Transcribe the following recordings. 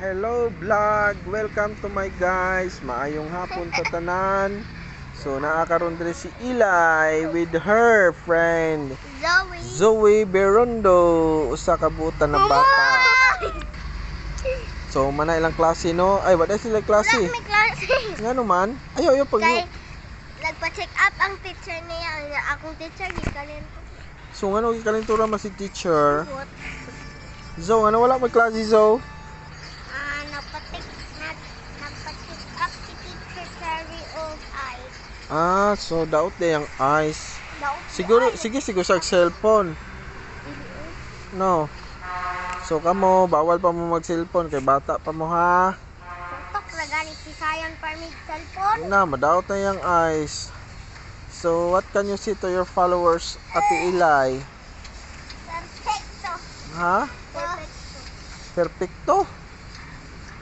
Hello vlog, welcome to my guys. Maayong hapon sa tanan. So naakaroon diri si Eli with her friend Zoe Berondo, usa ka buta na bata. So mana ilang klase no? Ay wala sila klase. May klase. Ngano man? Ayaw pag Kay nagpa-check up ang teacher niya, akong teacher gikalin ko. So ngano gikalintura man si teacher? Zo, ano wala may klase Zo? Nagpa-check up si teacher Cherry of ice. So daot day ang eyes. Siguro sa cellphone. No. So kamo bawal pa mo mag-cellphone kay bata pa mo ha. Tutok na ganit si Sayan Parmig cellphone. Na madaot na yung eyes. So what can you say to your followers, Ate Eli? Perfecto. Ha? Perfecto. Perfecto?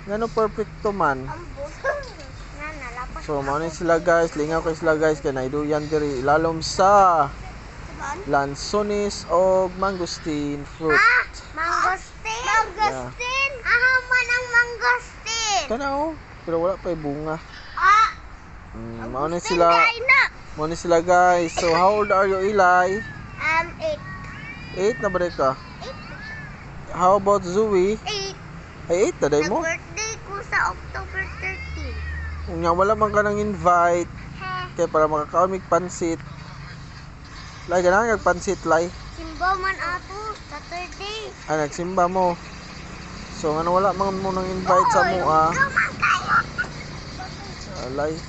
Ngano perfecto man? Nalapas. So mao ni sila guys, lingaw kay sila guys kay naiduyan diri ilalom sa lansones o mangosteen fruit. Mangosteen. Mangosteen. Man ang mangosteen. Tanaw, pero wala pa bunga. Mao ni Mangosteen sila. kay na. Mao ni sila guys. So how old are you, Eli? 8. 8 na ba ka? How about Zoe? 8. Ay 8 na day mo? Birthday ko sa October 13. Unya wala man ka nang invite kay para makakaon mig pansit. Lay ka na nagpansit lay. Simba man ato Saturday. Nagsimba mo. So ano wala man mo nang invite sa mo Alay.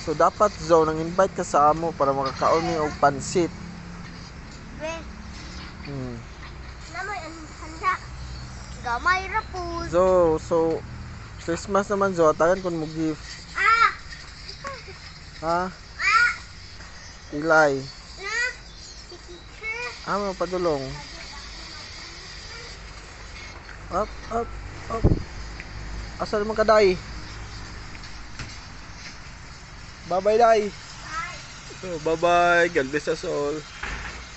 So dapat Zo nang invite ka sa amo para makakaon mi og pansit. Namoy ang handa. Gamay ra po. So Christmas naman Zo, tagan kun mo gift. Ha? Ilay. Si teacher. Mo padulong. Up. Asa naman ka day? Bye-bye day. So, bye-bye. God bless us all.